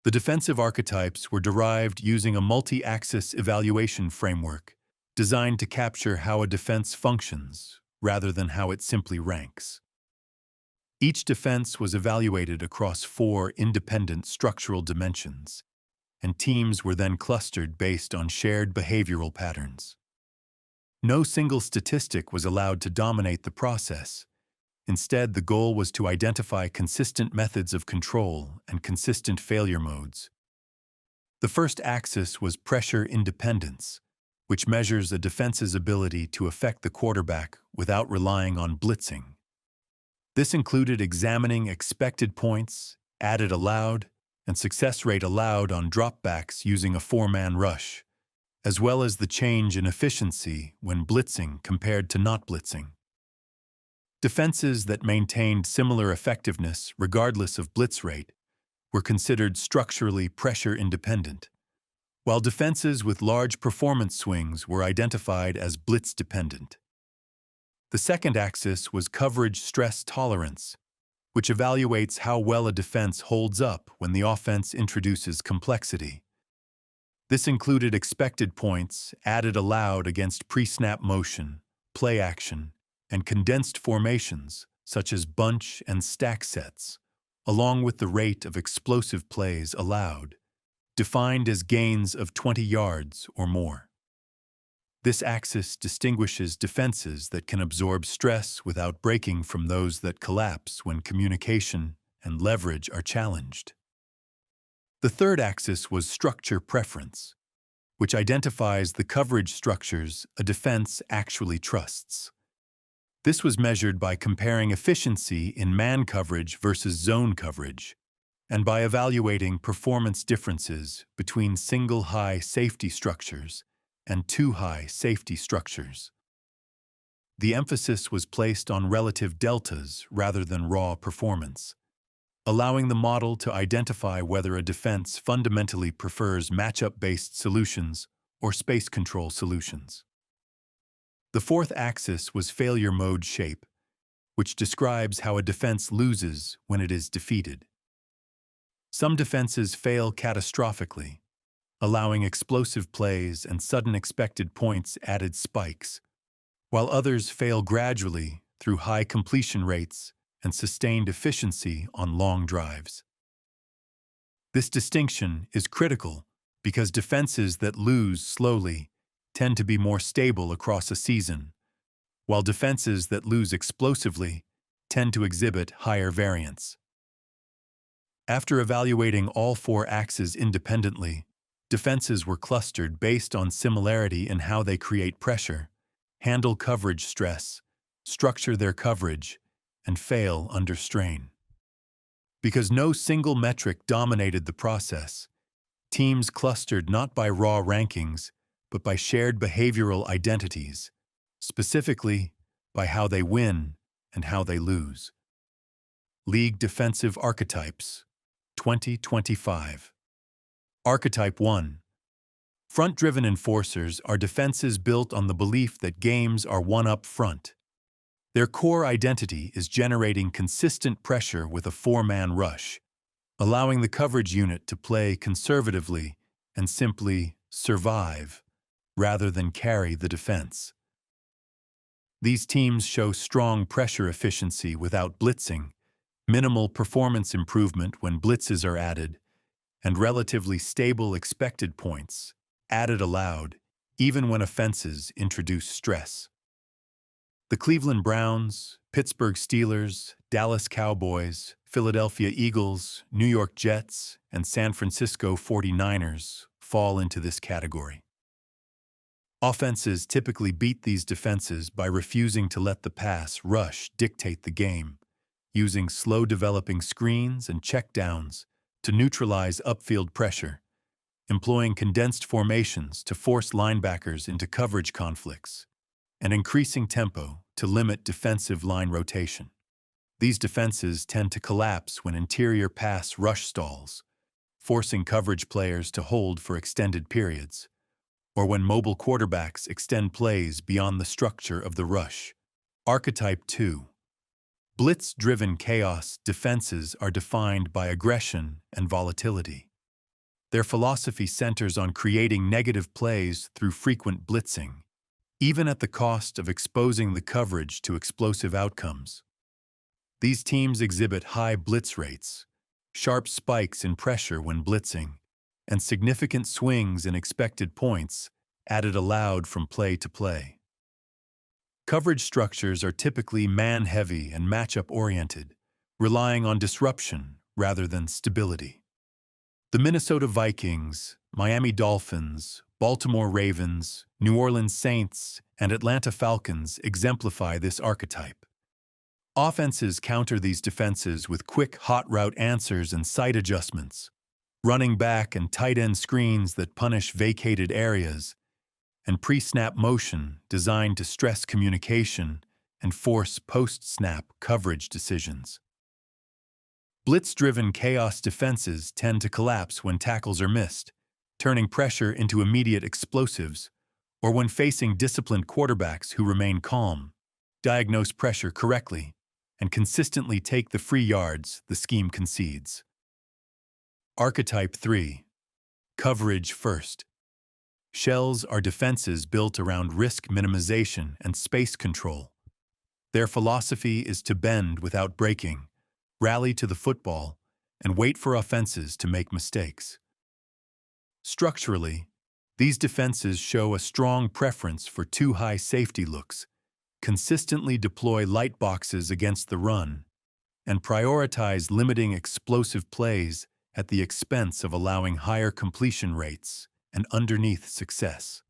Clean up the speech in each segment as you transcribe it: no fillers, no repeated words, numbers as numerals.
The defensive archetypes were derived using a multi-axis evaluation framework designed to capture how a defense functions rather than how it simply ranks. Each defense was evaluated across 4 independent structural dimensions, and teams were then clustered based on shared behavioral patterns. No single statistic was allowed to dominate the process. Instead, the goal was to identify consistent methods of control and consistent failure modes. The first axis was pressure independence, which measures a defense's ability to affect the quarterback without relying on blitzing. This included examining expected points, added allowed, and success rate allowed on dropbacks using a 4-man rush, as well as the change in efficiency when blitzing compared to not blitzing. Defenses that maintained similar effectiveness regardless of blitz rate were considered structurally pressure-independent, while defenses with large performance swings were identified as blitz-dependent. The second axis was coverage stress tolerance, which evaluates how well a defense holds up when the offense introduces complexity. This included expected points added allowed against pre-snap motion, play action, and condensed formations such as bunch and stack sets, along with the rate of explosive plays allowed, defined as gains of 20 yards or more. This axis distinguishes defenses that can absorb stress without breaking from those that collapse when communication and leverage are challenged. The third axis was structure preference, which identifies the coverage structures a defense actually trusts. This was measured by comparing efficiency in man coverage versus zone coverage, and by evaluating performance differences between single high safety structures and 2 high safety structures. The emphasis was placed on relative deltas rather than raw performance, allowing the model to identify whether a defense fundamentally prefers matchup-based solutions or space control solutions. The fourth axis was failure mode shape, which describes how a defense loses when it is defeated. Some defenses fail catastrophically, allowing explosive plays and sudden expected points added spikes, while others fail gradually through high completion rates and sustained efficiency on long drives. This distinction is critical because defenses that lose slowly tend to be more stable across a season, while defenses that lose explosively tend to exhibit higher variance. After evaluating all 4 axes independently, defenses were clustered based on similarity in how they create pressure, handle coverage stress, structure their coverage, and fail under strain. Because no single metric dominated the process, teams clustered not by raw rankings, but by shared behavioral identities, specifically by how they win and how they lose. League Defensive Archetypes, 2025. Archetype 1. Front-driven enforcers are defenses built on the belief that games are won up front. Their core identity is generating consistent pressure with a 4-man rush, allowing the coverage unit to play conservatively and simply survive rather than carry the defense. These teams show strong pressure efficiency without blitzing, minimal performance improvement when blitzes are added, and relatively stable expected points, added allowed, even when offenses introduce stress. The Cleveland Browns, Pittsburgh Steelers, Dallas Cowboys, Philadelphia Eagles, New York Jets, and San Francisco 49ers fall into this category. Offenses typically beat these defenses by refusing to let the pass rush dictate the game, using slow-developing screens and checkdowns to neutralize upfield pressure, employing condensed formations to force linebackers into coverage conflicts, and increasing tempo to limit defensive line rotation. These defenses tend to collapse when interior pass rush stalls, forcing coverage players to hold for extended periods, or when mobile quarterbacks extend plays beyond the structure of the rush. Archetype 2. Blitz-driven chaos defenses are defined by aggression and volatility. Their philosophy centers on creating negative plays through frequent blitzing, even at the cost of exposing the coverage to explosive outcomes. These teams exhibit high blitz rates, sharp spikes in pressure when blitzing, and significant swings in expected points added aloud from play to play. Coverage structures are typically man-heavy and matchup-oriented, relying on disruption rather than stability. The Minnesota Vikings, Miami Dolphins, Baltimore Ravens, New Orleans Saints, and Atlanta Falcons exemplify this archetype. Offenses counter these defenses with quick hot route answers and sight adjustments, running back and tight end screens that punish vacated areas, and pre-snap motion designed to stress communication and force post-snap coverage decisions. Blitz-driven chaos defenses tend to collapse when tackles are missed, turning pressure into immediate explosives, or when facing disciplined quarterbacks who remain calm, diagnose pressure correctly, and consistently take the free yards the scheme concedes. Archetype 3. Coverage first. Shells are defenses built around risk minimization and space control. Their philosophy is to bend without breaking, rally to the football, and wait for offenses to make mistakes. Structurally, these defenses show a strong preference for too-high safety looks, consistently deploy light boxes against the run, and prioritize limiting explosive plays at the expense of allowing higher completion rates and underneath success.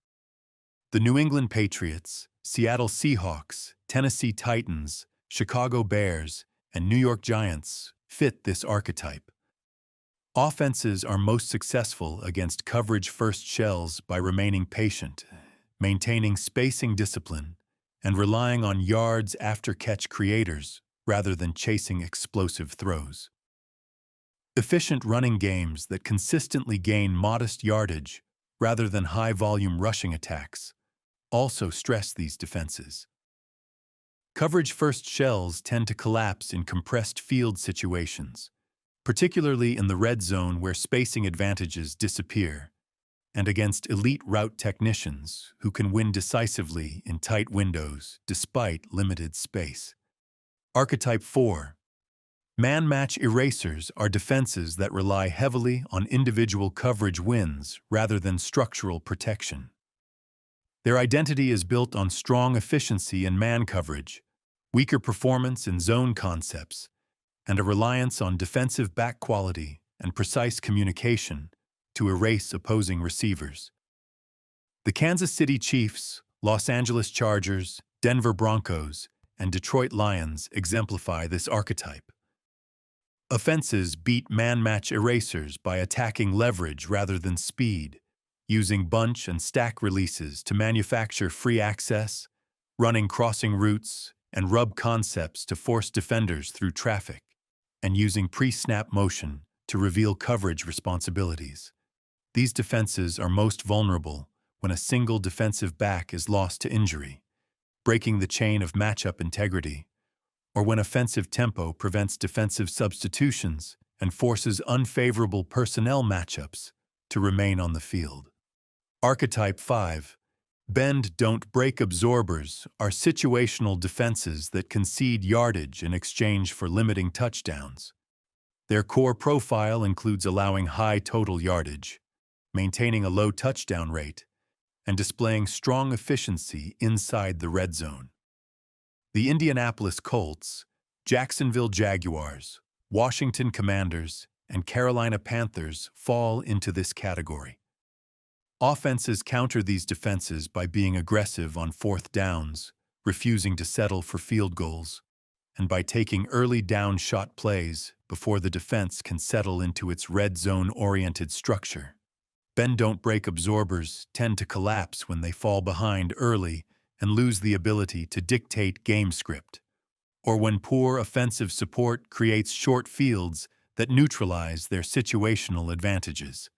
The New England Patriots, Seattle Seahawks, Tennessee Titans, Chicago Bears, and New York Giants fit this archetype. Offenses are most successful against coverage-first shells by remaining patient, maintaining spacing discipline, and relying on yards after catch creators rather than chasing explosive throws. Efficient running games that consistently gain modest yardage rather than high-volume rushing attacks also stress these defenses. Coverage-first shells tend to collapse in compressed field situations, particularly in the red zone where spacing advantages disappear, and against elite route technicians who can win decisively in tight windows despite limited space. Archetype 4. Man-match erasers are defenses that rely heavily on individual coverage wins rather than structural protection. Their identity is built on strong efficiency in man coverage, weaker performance in zone concepts, and a reliance on defensive back quality and precise communication to erase opposing receivers. The Kansas City Chiefs, Los Angeles Chargers, Denver Broncos, and Detroit Lions exemplify this archetype. Offenses beat man-match erasers by attacking leverage rather than speed, using bunch and stack releases to manufacture free access, running crossing routes, and rub concepts to force defenders through traffic, and using pre-snap motion to reveal coverage responsibilities. These defenses are most vulnerable when a single defensive back is lost to injury, breaking the chain of matchup integrity, or when offensive tempo prevents defensive substitutions and forces unfavorable personnel matchups to remain on the field. Archetype 5. Bend, don't break absorbers are situational defenses that concede yardage in exchange for limiting touchdowns. Their core profile includes allowing high total yardage, maintaining a low touchdown rate, and displaying strong efficiency inside the red zone. The Indianapolis Colts, Jacksonville Jaguars, Washington Commanders, and Carolina Panthers fall into this category. Offenses counter these defenses by being aggressive on fourth downs, refusing to settle for field goals, and by taking early down shot plays before the defense can settle into its red zone-oriented structure. Bend, don't break absorbers tend to collapse when they fall behind early and lose the ability to dictate game script, or when poor offensive support creates short fields that neutralize their situational advantages.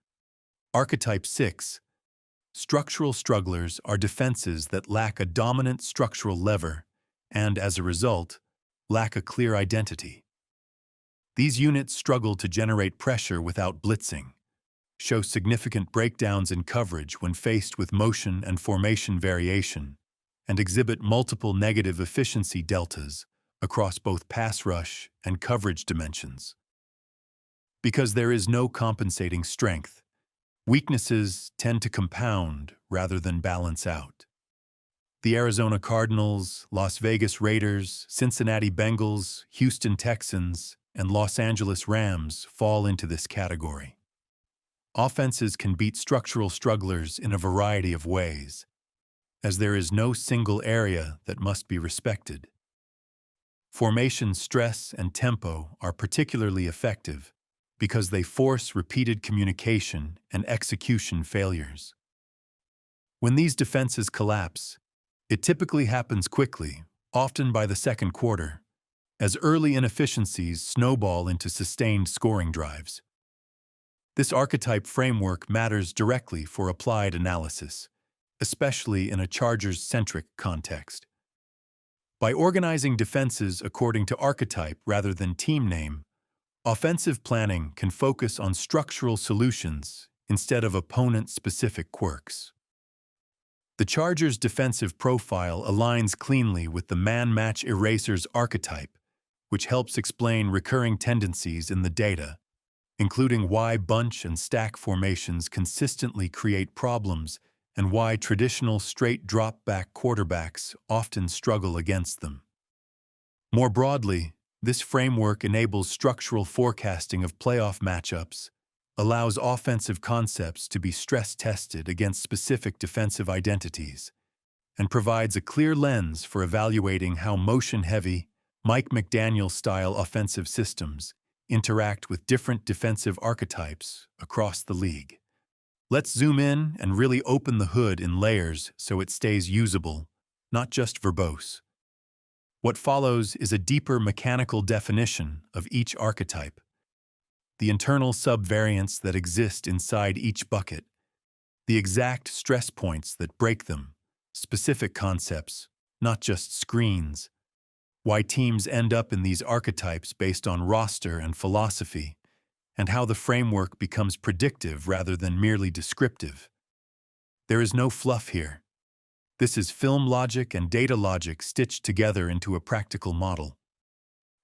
Archetype 6. Structural strugglers are defenses that lack a dominant structural lever and, as a result, lack a clear identity. These units struggle to generate pressure without blitzing, show significant breakdowns in coverage when faced with motion and formation variation, and exhibit multiple negative efficiency deltas across both pass rush and coverage dimensions. Because there is no compensating strength, weaknesses tend to compound rather than balance out. The Arizona Cardinals, Las Vegas Raiders, Cincinnati Bengals, Houston Texans, and Los Angeles Rams fall into this category. Offenses can beat structural strugglers in a variety of ways, as there is no single area that must be respected. Formation stress and tempo are particularly effective because they force repeated communication and execution failures. When these defenses collapse, it typically happens quickly, often by the second quarter, as early inefficiencies snowball into sustained scoring drives. This archetype framework matters directly for applied analysis, especially in a Chargers-centric context. By organizing defenses according to archetype rather than team name, offensive planning can focus on structural solutions instead of opponent-specific quirks. The Chargers' defensive profile aligns cleanly with the man-match erasers archetype, which helps explain recurring tendencies in the data, including why bunch and stack formations consistently create problems and why traditional straight drop-back quarterbacks often struggle against them. More broadly, this framework enables structural forecasting of playoff matchups, allows offensive concepts to be stress-tested against specific defensive identities, and provides a clear lens for evaluating how motion-heavy, Mike McDaniel-style offensive systems interact with different defensive archetypes across the league. Let's zoom in and really open the hood in layers so it stays usable, not just verbose. What follows is a deeper mechanical definition of each archetype, the internal subvariants that exist inside each bucket, the exact stress points that break them, specific concepts, not just screens, why teams end up in these archetypes based on roster and philosophy, and how the framework becomes predictive rather than merely descriptive. There is no fluff here. This is film logic and data logic stitched together into a practical model.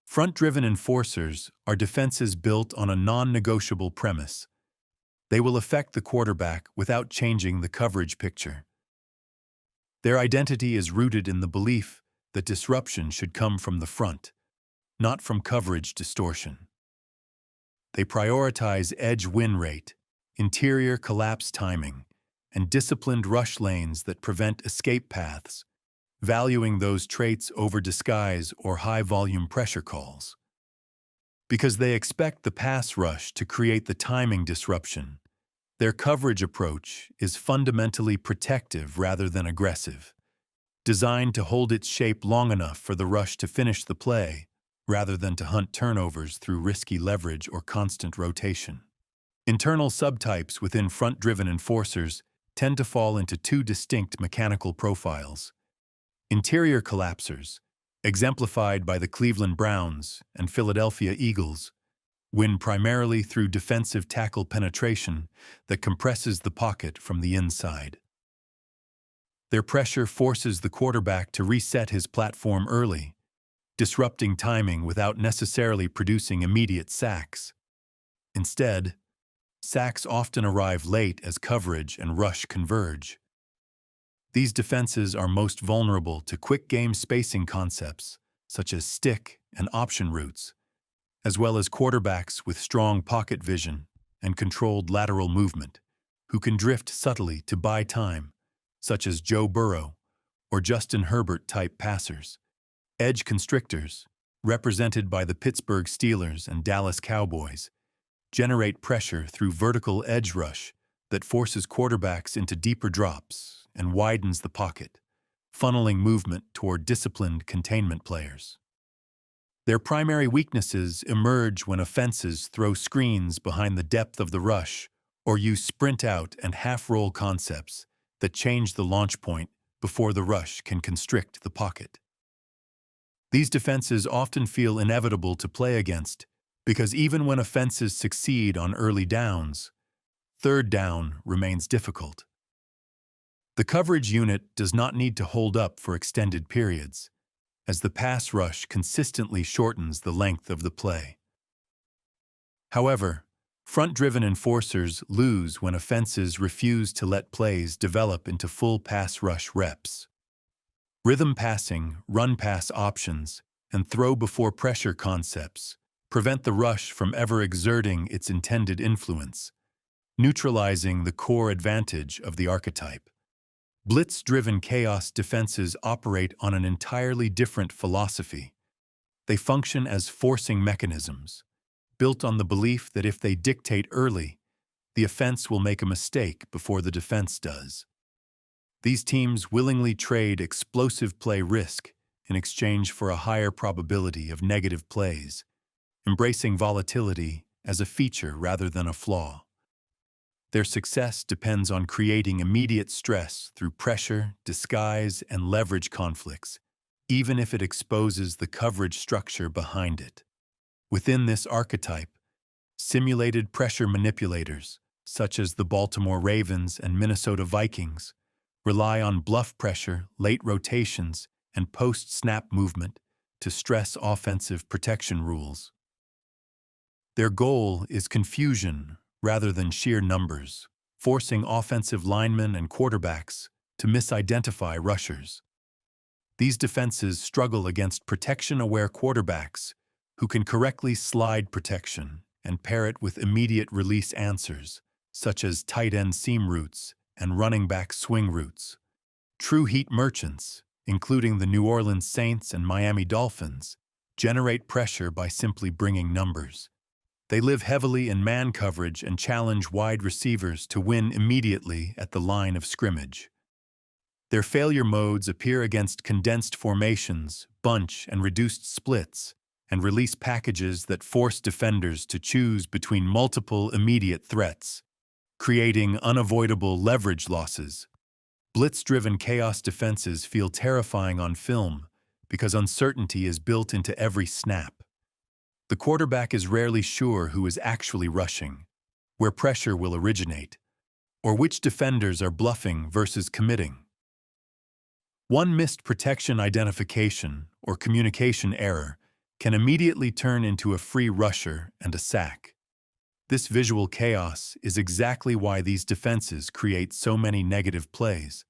Front-driven enforcers are defenses built on a non-negotiable premise. They will affect the quarterback without changing the coverage picture. Their identity is rooted in the belief that disruption should come from the front, not from coverage distortion. They prioritize edge win rate, interior collapse timing, and disciplined rush lanes that prevent escape paths, valuing those traits over disguise or high-volume pressure calls. Because they expect the pass rush to create the timing disruption, their coverage approach is fundamentally protective rather than aggressive, designed to hold its shape long enough for the rush to finish the play, rather than to hunt turnovers through risky leverage or constant rotation. Internal subtypes within front-driven enforcers tend to fall into two distinct mechanical profiles. Interior collapsers, exemplified by the Cleveland Browns and Philadelphia Eagles, win primarily through defensive tackle penetration that compresses the pocket from the inside. Their pressure forces the quarterback to reset his platform early, disrupting timing without necessarily producing immediate sacks. Instead, sacks often arrive late as coverage and rush converge. These defenses are most vulnerable to quick game spacing concepts, such as stick and option routes, as well as quarterbacks with strong pocket vision and controlled lateral movement, who can drift subtly to buy time, such as Joe Burrow or Justin Herbert-type passers. Edge constrictors, represented by the Pittsburgh Steelers and Dallas Cowboys, generate pressure through vertical edge rush that forces quarterbacks into deeper drops and widens the pocket, funneling movement toward disciplined containment players. Their primary weaknesses emerge when offenses throw screens behind the depth of the rush or use sprint-out and half-roll concepts that change the launch point before the rush can constrict the pocket. These defenses often feel inevitable to play against because even when offenses succeed on early downs, third down remains difficult. The coverage unit does not need to hold up for extended periods, as the pass rush consistently shortens the length of the play. However, front-driven enforcers lose when offenses refuse to let plays develop into full pass rush reps. Rhythm passing, run-pass options, and throw-before-pressure concepts prevent the rush from ever exerting its intended influence, neutralizing the core advantage of the archetype. Blitz-driven chaos defenses operate on an entirely different philosophy. They function as forcing mechanisms, built on the belief that if they dictate early, the offense will make a mistake before the defense does. These teams willingly trade explosive play risk in exchange for a higher probability of negative plays, embracing volatility as a feature rather than a flaw. Their success depends on creating immediate stress through pressure, disguise, and leverage conflicts, even if it exposes the coverage structure behind it. Within this archetype, simulated pressure manipulators, such as the Baltimore Ravens and Minnesota Vikings, rely on bluff pressure, late rotations, and post-snap movement to stress offensive protection rules. Their goal is confusion rather than sheer numbers, forcing offensive linemen and quarterbacks to misidentify rushers. These defenses struggle against protection-aware quarterbacks who can correctly slide protection and pair it with immediate release answers, such as tight end seam routes and running back swing routes. True heat merchants, including the New Orleans Saints and Miami Dolphins, generate pressure by simply bringing numbers. They live heavily in man coverage and challenge wide receivers to win immediately at the line of scrimmage. Their failure modes appear against condensed formations, bunch and reduced splits, and release packages that force defenders to choose between multiple immediate threats, creating unavoidable leverage losses. Blitz-driven chaos defenses feel terrifying on film because uncertainty is built into every snap. The quarterback is rarely sure who is actually rushing, where pressure will originate, or which defenders are bluffing versus committing. One missed protection identification or communication error can immediately turn into a free rusher and a sack. This visual chaos is exactly why these defenses create so many negative plays.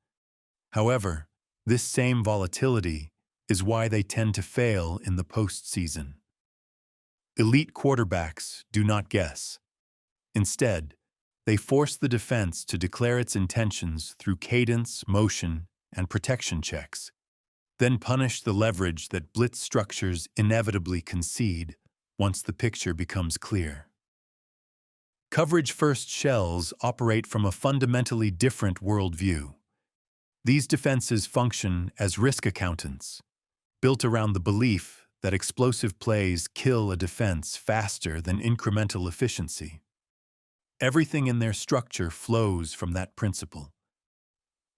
However, this same volatility is why they tend to fail in the postseason. Elite quarterbacks do not guess. Instead, they force the defense to declare its intentions through cadence, motion, and protection checks, then punish the leverage that blitz structures inevitably concede once the picture becomes clear. Coverage-first shells operate from a fundamentally different worldview. These defenses function as risk accountants, built around the belief that explosive plays kill a defense faster than incremental efficiency. Everything in their structure flows from that principle.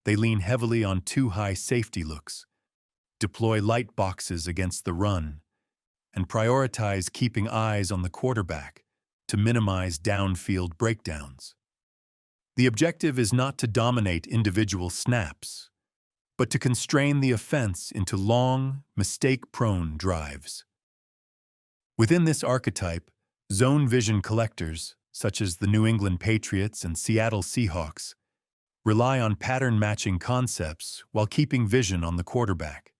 They lean heavily on too-high safety looks, deploy light boxes against the run, and prioritize keeping eyes on the quarterback to minimize downfield breakdowns. The objective is not to dominate individual snaps, but to constrain the offense into long, mistake-prone drives. Within this archetype, zone vision collectors, such as the New England Patriots and Seattle Seahawks, rely on pattern-matching concepts while keeping vision on the quarterback.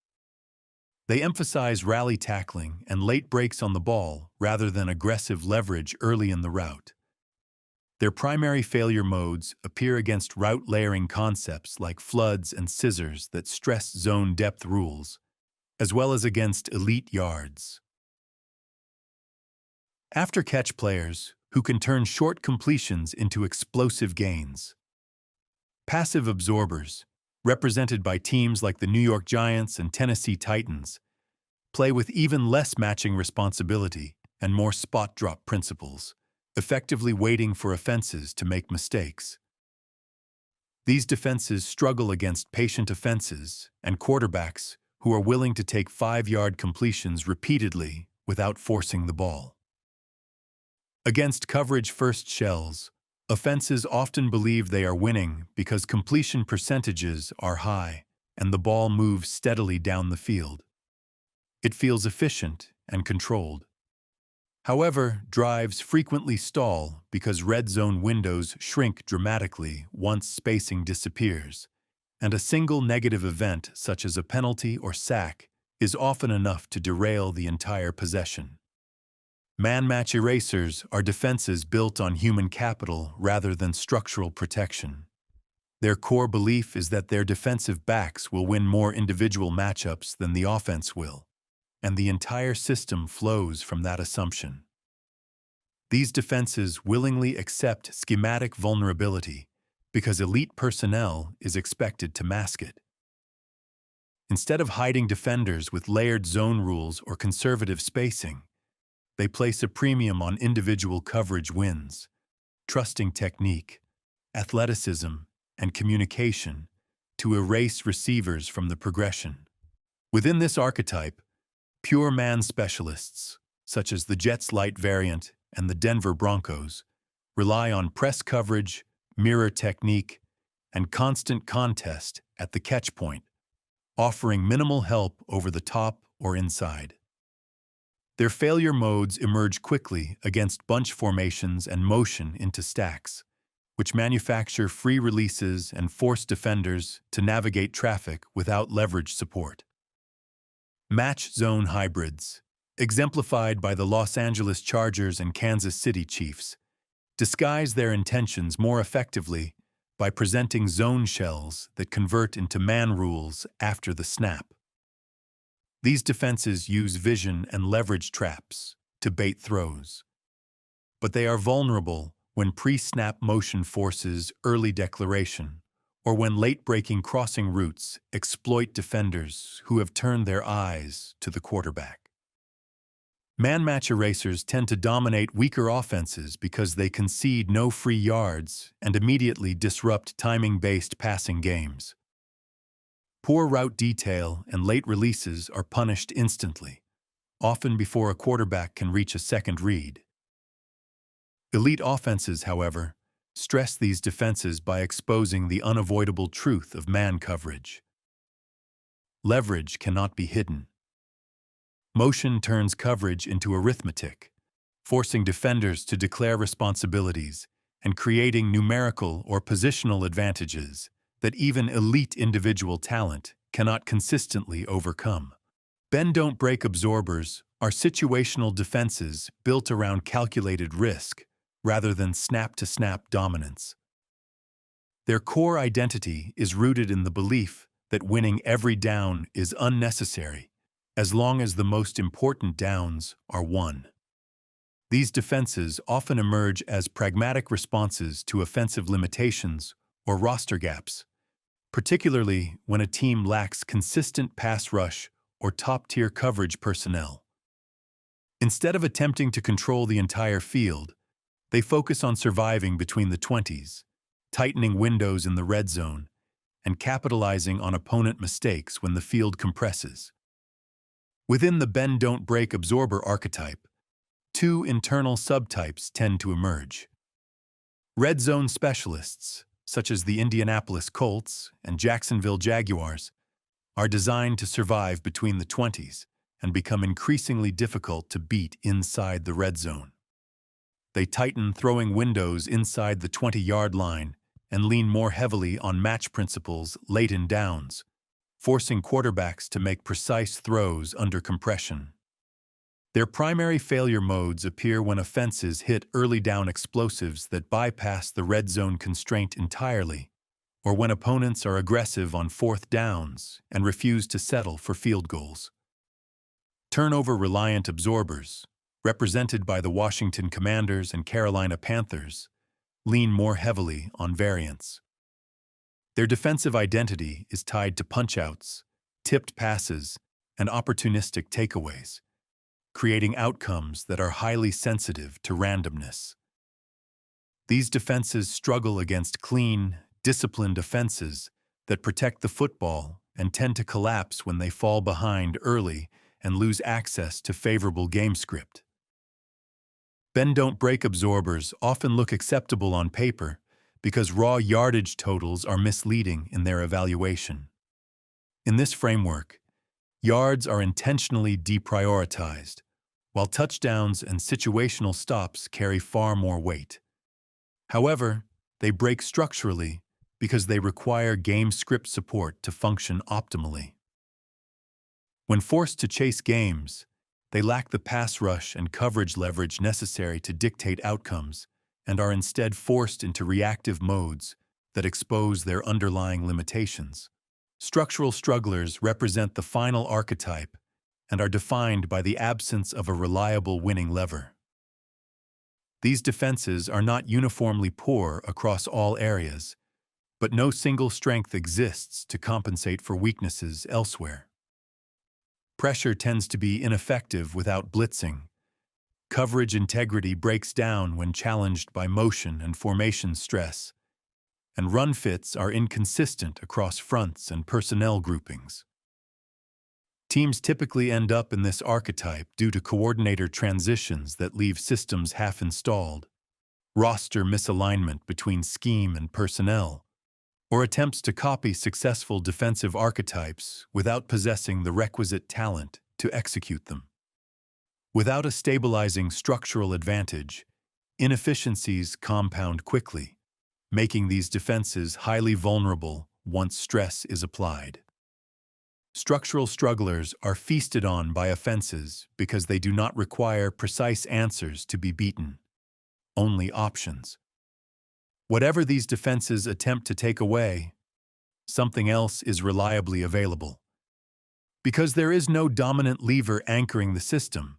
They emphasize rally tackling and late breaks on the ball rather than aggressive leverage early in the route. Their primary failure modes appear against route layering concepts like floods and scissors that stress zone depth rules, as well as against elite yards. After-catch players who can turn short completions into explosive gains. Passive absorbers, represented by teams like the New York Giants and Tennessee Titans, play with even less matching responsibility and more spot-drop principles, effectively waiting for offenses to make mistakes. These defenses struggle against patient offenses and quarterbacks who are willing to take 5-yard completions repeatedly without forcing the ball. Against coverage-first shells, Offenses often believe they are winning because completion percentages are high and the ball moves steadily down the field. It feels efficient and controlled. However, drives frequently stall because red zone windows shrink dramatically once spacing disappears, and a single negative event such as a penalty or sack is often enough to derail the entire possession. Man-match erasers are defenses built on human capital rather than structural protection. Their core belief is that their defensive backs will win more individual matchups than the offense will, and the entire system flows from that assumption. These defenses willingly accept schematic vulnerability because elite personnel is expected to mask it. Instead of hiding defenders with layered zone rules or conservative spacing, they place a premium on individual coverage wins, trusting technique, athleticism, and communication to erase receivers from the progression. Within this archetype, pure man specialists, such as the Jets Light variant and the Denver Broncos, rely on press coverage, mirror technique, and constant contest at the catch point, offering minimal help over the top or inside. Their failure modes emerge quickly against bunch formations and motion into stacks, which manufacture free releases and force defenders to navigate traffic without leverage support. Match zone hybrids, exemplified by the Los Angeles Chargers and Kansas City Chiefs, disguise their intentions more effectively by presenting zone shells that convert into man rules after the snap. These defenses use vision and leverage traps to bait throws, but they are vulnerable when pre-snap motion forces early declaration or when late-breaking crossing routes exploit defenders who have turned their eyes to the quarterback. Man-match erasers tend to dominate weaker offenses because they concede no free yards and immediately disrupt timing-based passing games. Poor route detail and late releases are punished instantly, often before a quarterback can reach a second read. Elite offenses, however, stress these defenses by exposing the unavoidable truth of man coverage. Leverage cannot be hidden. Motion turns coverage into arithmetic, forcing defenders to declare responsibilities and creating numerical or positional advantages that even elite individual talent cannot consistently overcome. Bend-don't-break absorbers are situational defenses built around calculated risk rather than snap-to-snap dominance. Their core identity is rooted in the belief that winning every down is unnecessary as long as the most important downs are won. These defenses often emerge as pragmatic responses to offensive limitations or roster gaps, particularly when a team lacks consistent pass rush or top-tier coverage personnel. Instead of attempting to control the entire field, they focus on surviving between the 20s, tightening windows in the red zone, and capitalizing on opponent mistakes when the field compresses. Within the bend-don't-break absorber archetype, two internal subtypes tend to emerge. Red zone specialists, such as the Indianapolis Colts and Jacksonville Jaguars, are designed to survive between the 20s and become increasingly difficult to beat inside the red zone. They tighten throwing windows inside the 20-yard line and lean more heavily on match principles late in downs, forcing quarterbacks to make precise throws under compression. Their primary failure modes appear when offenses hit early down explosives that bypass the red zone constraint entirely, or when opponents are aggressive on fourth downs and refuse to settle for field goals. Turnover-reliant absorbers, represented by the Washington Commanders and Carolina Panthers, lean more heavily on variance. Their defensive identity is tied to punch-outs, tipped passes, and opportunistic takeaways, creating outcomes that are highly sensitive to randomness. These defenses struggle against clean, disciplined offenses that protect the football and tend to collapse when they fall behind early and lose access to favorable game script. Bend-don't-break absorbers often look acceptable on paper because raw yardage totals are misleading in their evaluation. In this framework, yards are intentionally deprioritized, while touchdowns and situational stops carry far more weight. However, they break structurally because they require game script support to function optimally. When forced to chase games, they lack the pass rush and coverage leverage necessary to dictate outcomes and are instead forced into reactive modes that expose their underlying limitations. Structural strugglers represent the final archetype and are defined by the absence of a reliable winning lever. These defenses are not uniformly poor across all areas, but no single strength exists to compensate for weaknesses elsewhere. Pressure tends to be ineffective without blitzing. Coverage integrity breaks down when challenged by motion and formation stress, and run fits are inconsistent across fronts and personnel groupings. Teams typically end up in this archetype due to coordinator transitions that leave systems half-installed, roster misalignment between scheme and personnel, or attempts to copy successful defensive archetypes without possessing the requisite talent to execute them. Without a stabilizing structural advantage, inefficiencies compound quickly, making these defenses highly vulnerable once stress is applied. Structural strugglers are feasted on by offenses because they do not require precise answers to be beaten, only options. Whatever these defenses attempt to take away, something else is reliably available. Because there is no dominant lever anchoring the system,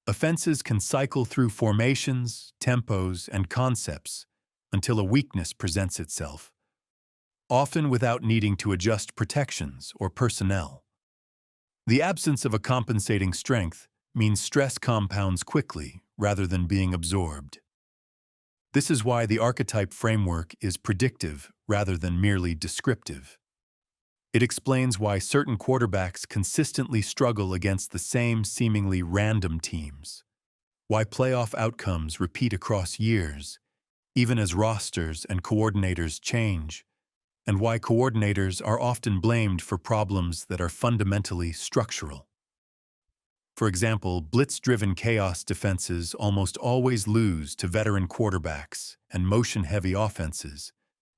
offenses can cycle through formations, tempos, and concepts until a weakness presents itself, often without needing to adjust protections or personnel. The absence of a compensating strength means stress compounds quickly rather than being absorbed. This is why the archetype framework is predictive rather than merely descriptive. It explains why certain quarterbacks consistently struggle against the same seemingly random teams, why playoff outcomes repeat across years, even as rosters and coordinators change, and why coordinators are often blamed for problems that are fundamentally structural. For example, blitz-driven chaos defenses almost always lose to veteran quarterbacks and motion-heavy offenses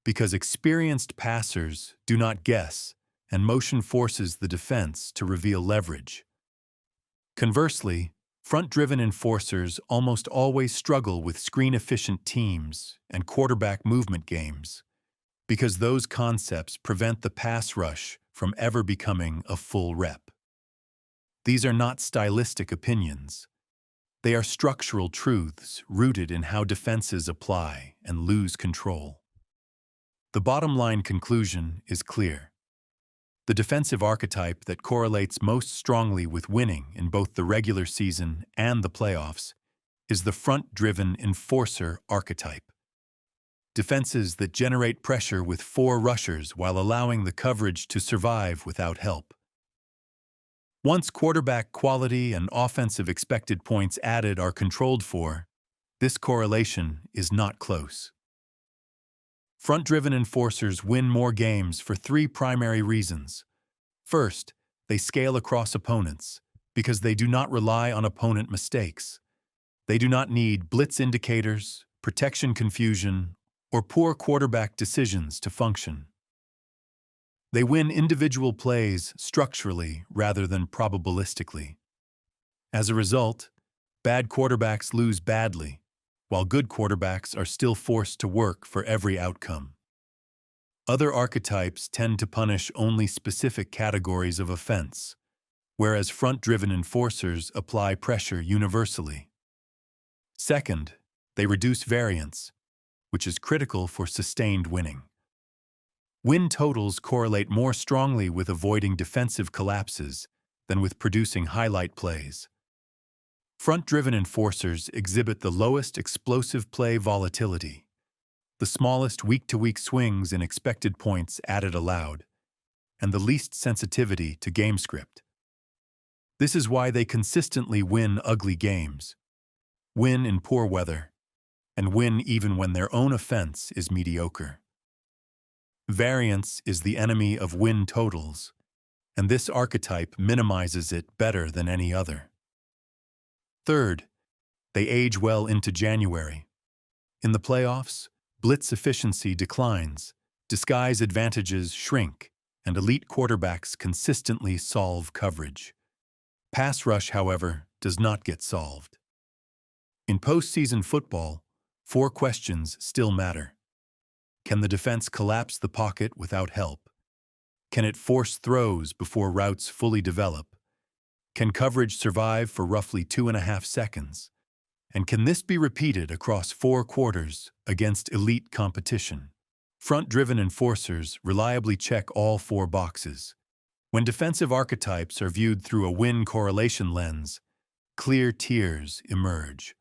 because experienced passers do not guess and motion forces the defense to reveal leverage. Conversely, front-driven enforcers almost always struggle with screen-efficient teams and quarterback movement games because those concepts prevent the pass rush from ever becoming a full rep. These are not stylistic opinions. They are structural truths rooted in how defenses apply and lose control. The bottom-line conclusion is clear. The defensive archetype that correlates most strongly with winning in both the regular season and the playoffs is the front-driven enforcer archetype. Defenses that generate pressure with 4 rushers while allowing the coverage to survive without help. Once quarterback quality and offensive expected points added are controlled for, this correlation is not close. Front-driven enforcers win more games for 3 primary reasons. First, they scale across opponents because they do not rely on opponent mistakes. They do not need blitz indicators, protection confusion, or poor quarterback decisions to function. They win individual plays structurally rather than probabilistically. As a result, bad quarterbacks lose badly, while good quarterbacks are still forced to work for every outcome. Other archetypes tend to punish only specific categories of offense, whereas front-driven enforcers apply pressure universally. Second, they reduce variance, which is critical for sustained winning. Win totals correlate more strongly with avoiding defensive collapses than with producing highlight plays. Front-driven enforcers exhibit the lowest explosive play volatility, the smallest week-to-week swings in expected points added aloud, and the least sensitivity to game script. This is why they consistently win ugly games. win in poor weather, and win even when their own offense is mediocre. Variance is the enemy of win totals, and this archetype minimizes it better than any other. Third, they age well into January. In the playoffs, blitz efficiency declines, disguise advantages shrink, and elite quarterbacks consistently solve coverage. Pass rush, however, does not get solved. In postseason football, 4 questions still matter. Can the defense collapse the pocket without help? Can it force throws before routes fully develop? Can coverage survive for roughly 2.5 seconds? And can this be repeated across 4 quarters against elite competition? Front-driven enforcers reliably check all 4 boxes. When defensive archetypes are viewed through a win correlation lens, clear tiers emerge.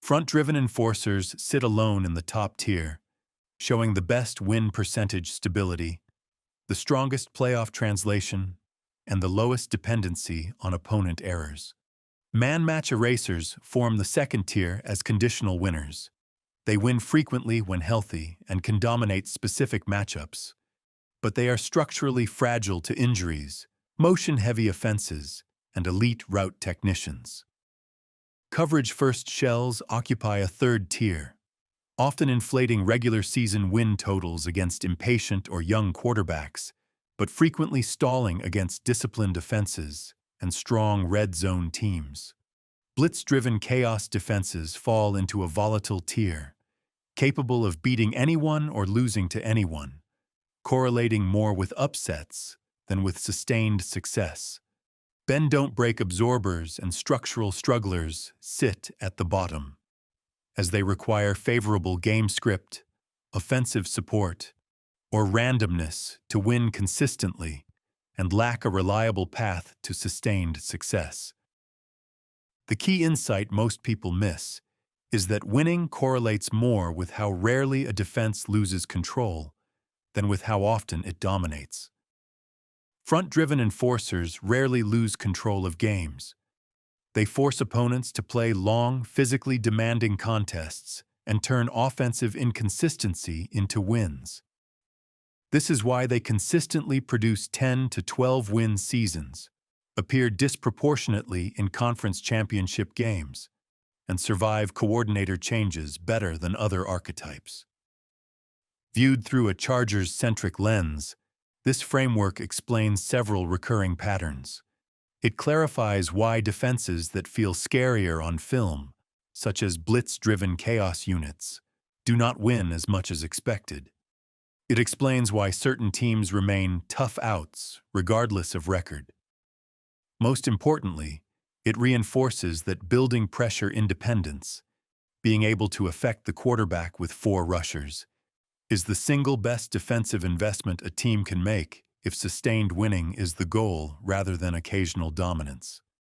Front-driven enforcers sit alone in the top tier, showing the best win percentage stability, the strongest playoff translation, and the lowest dependency on opponent errors. Man-match erasers form the second tier as conditional winners. They win frequently when healthy and can dominate specific matchups, but they are structurally fragile to injuries, motion-heavy offenses, and elite route technicians. Coverage-first shells occupy a third tier, often inflating regular season win totals against impatient or young quarterbacks, but frequently stalling against disciplined offenses and strong red zone teams. Blitz-driven chaos defenses fall into a volatile tier, capable of beating anyone or losing to anyone, correlating more with upsets than with sustained success. Bend-don't-break absorbers and structural strugglers sit at the bottom, as they require favorable game script, offensive support, or randomness to win consistently and lack a reliable path to sustained success. The key insight most people miss is that winning correlates more with how rarely a defense loses control than with how often it dominates. Front-driven enforcers rarely lose control of games. They force opponents to play long, physically demanding contests and turn offensive inconsistency into wins. This is why they consistently produce 10 to 12-win seasons, appear disproportionately in conference championship games, and survive coordinator changes better than other archetypes. Viewed through a Chargers-centric lens, this framework explains several recurring patterns. It clarifies why defenses that feel scarier on film, such as blitz-driven chaos units, do not win as much as expected. It explains why certain teams remain tough outs, regardless of record. Most importantly, it reinforces that building pressure independence, being able to affect the quarterback with 4 rushers, is the single best defensive investment a team can make if sustained winning is the goal rather than occasional dominance.